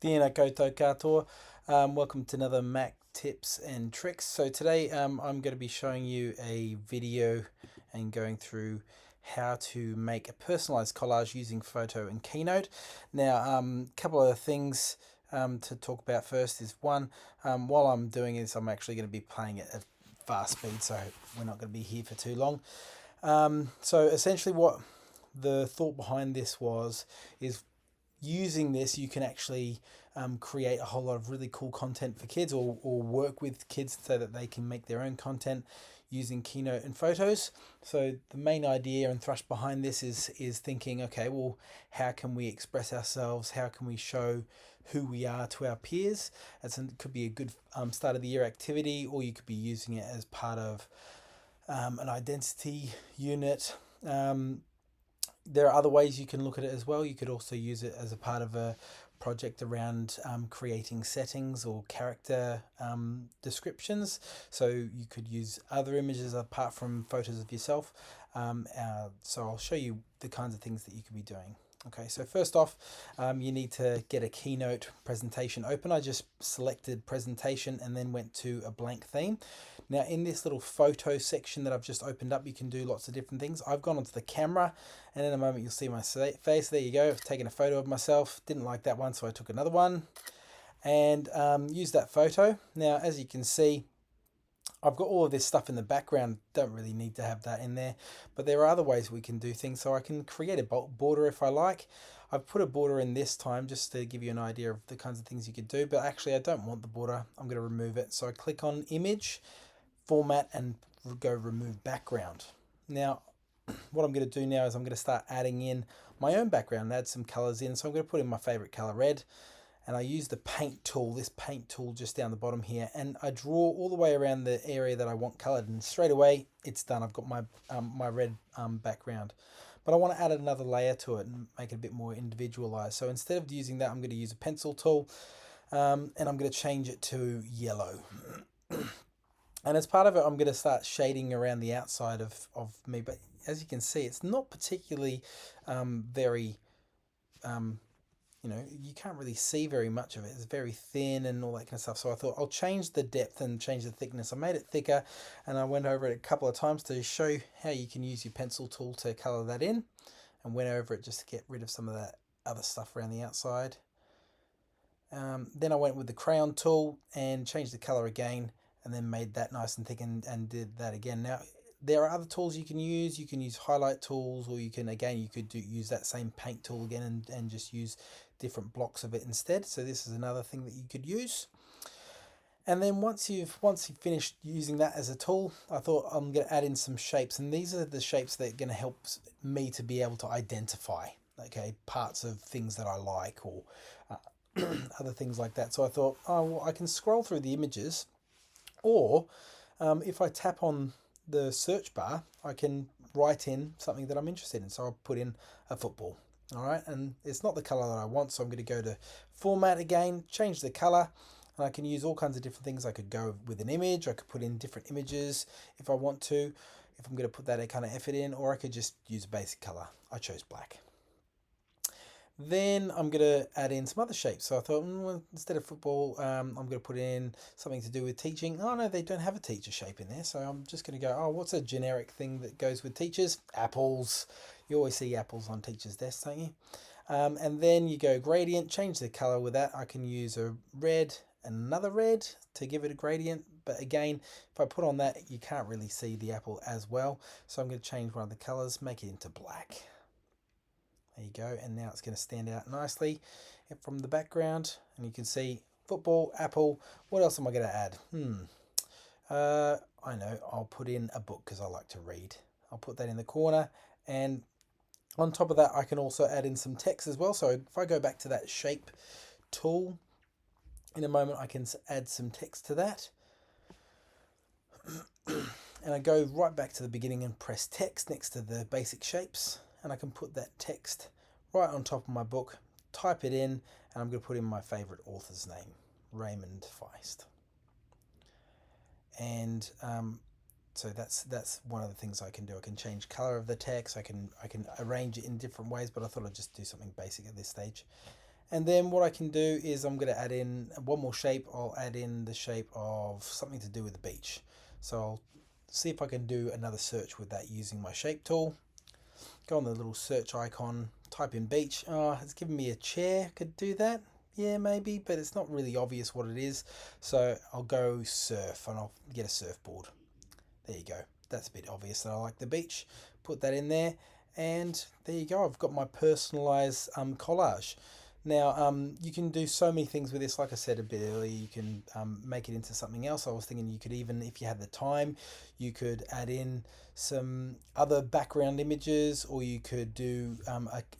Tēnā koutou katoa. Welcome to another Mac tips and tricks. So today I'm going to be showing you a video and going through how to make a personalized collage using Photo and Keynote. Now, a couple of things to talk about first is one, while I'm doing this, I'm actually going to be playing it at fast speed, so we're not going to be here for too long. So essentially what the thought behind this is using this, you can actually create a whole lot of really cool content for kids, or work with kids so that they can make their own content using Keynote and Photos. So the main idea and thrust behind this is thinking, okay, well, how can we express ourselves? How can we show who we are to our peers? It could be a good start of the year activity, or you could be using it as part of an identity unit. There are other ways you can look at it as well. You could also use it as a part of a project around creating settings or character descriptions. So you could use other images apart from photos of yourself. So I'll show you the kinds of things that you could be doing. Okay, so first off, you need to get a Keynote presentation open. I just selected presentation and then went to a blank theme. Now in this little photo section that I've just opened up, you can do lots of different things. I've gone onto the camera, and in a moment you'll see my face. There you go. I've taken a photo of myself. Didn't like that one, so I took another one and used that photo. Now, as you can see, I've got all of this stuff in the background. Don't really need to have that in there, but there are other ways we can do things. So I can create a border if I like. I've put a border in this time just to give you an idea of the kinds of things you could do, but actually I don't want the border. I'm going to remove it. So I click on Image, Format, and go Remove Background. Now, what I'm going to do now is I'm going to start adding in my own background, add some colors in. So I'm going to put in my favorite color, red, and I use the paint tool, this paint tool just down the bottom here, and I draw all the way around the area that I want colored, and straight away it's done. I've got my my red background, but I want to add another layer to it and make it a bit more individualized. So instead of using that, I'm going to use a pencil tool, and I'm going to change it to yellow. And as part of it, I'm going to start shading around the outside of me. But as you can see, it's not particularly very, you can't really see very much of it. It's very thin and all that kind of stuff. So I thought I'll change the depth and change the thickness. I made it thicker, and I went over it a couple of times to show how you can use your pencil tool to color that in, and went over it just to get rid of some of that other stuff around the outside. Then I went with the crayon tool and changed the color again, and then made that nice and thick, and did that again. Now there are other tools you can use. You can use highlight tools, or you could use that same paint tool again and just use different blocks of it instead. So this is another thing that you could use. And then once you've finished using that as a tool, I thought I'm going to add in some shapes, and these are the shapes that are going to help me to be able to identify, okay, parts of things that I like, or other things like that. So I thought, oh, well, I can scroll through the images, or if I tap on the search bar, I can write in something that I'm interested in. So I'll put in a football. All right, and it's not the color that I want, so I'm going to go to Format again, change the color, and I can use all kinds of different things. I could go with an image. I could put in different images if I want to, if I'm going to put that kind of effort in, or I could just use a basic color. I chose black. Then I'm going to add in some other shapes. So I thought, well, instead of football, I'm going to put in something to do with teaching. Oh no, they don't have a teacher shape in there. So I'm just going to go, oh, what's a generic thing that goes with teachers? Apples. You always see apples on teachers' desks, don't you? And then you go gradient, change the color with that. I can use a red and another red to give it a gradient. But again, if I put on that, you can't really see the apple as well. So I'm going to change one of the colors, make it into black. There you go, and now it's going to stand out nicely from the background, and you can see football, apple. What else am I going to add? I know, I'll put in a book because I like to read. I'll put that in the corner, and on top of that I can also add in some text as well. So if I go back to that shape tool, in a moment I can add some text to that. And I go right back to the beginning and press text next to the basic shapes, and I can put that text right on top of my book, type it in, and I'm going to put in my favorite author's name, Raymond Feist. And so that's one of the things I can do. I can change color of the text. I can arrange it in different ways, but I thought I'd just do something basic at this stage. And then what I can do is I'm going to add in one more shape. I'll add in the shape of something to do with the beach. So I'll see if I can do another search with that using my shape tool. Go on the little search icon, type in beach. Oh, it's giving me a chair. Could do that. Yeah, maybe, but it's not really obvious what it is. So I'll go surf and I'll get a surfboard. There you go. That's a bit obvious that I like the beach. Put that in there, and there you go. I've got my personalized collage. Now, you can do so many things with this. Like I said a bit earlier, you can make it into something else. I was thinking you could even, if you had the time, you could add in some other background images, or you could do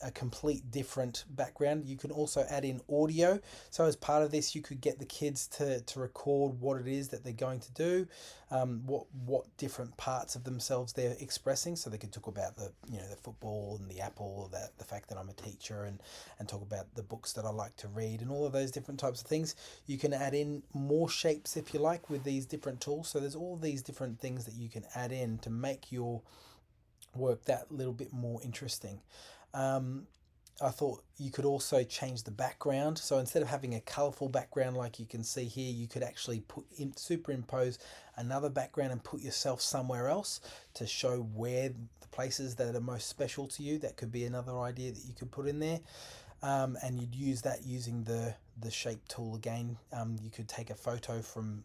a complete different background. You can also add in audio. So as part of this, you could get the kids to record what it is that they're going to do, what different parts of themselves they're expressing. So they could talk about the football and the apple, the fact that I'm a teacher, and talk about the books that I like to read, and all of those different types of things. You can add in more shapes if you like with these different tools. So there's all these different things that you can add in to make your work that little bit more interesting. I thought you could also change the background. So instead of having a colorful background like you can see here, you could actually superimpose another background and put yourself somewhere else to show where the places that are most special to you. That could be another idea that you could put in there. And you'd use that using the shape tool again. You could take a photo from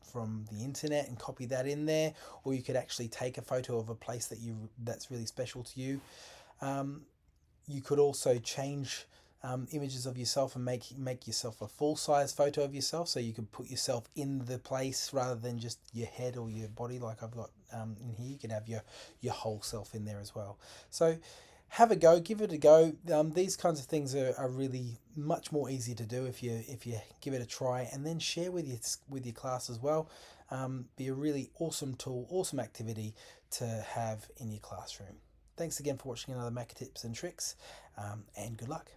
the internet and copy that in there, or you could actually take a photo of a place that's really special to you. You could also change images of yourself and make yourself a full-size photo of yourself, so you could put yourself in the place rather than just your head or your body like I've got in here. You can have your whole self in there as well. So have a go, give it a go. These kinds of things are really much more easy to do if you give it a try, and then share with your class as well. Be a really awesome tool, awesome activity to have in your classroom. Thanks again for watching another Mac Tips and Tricks, and good luck.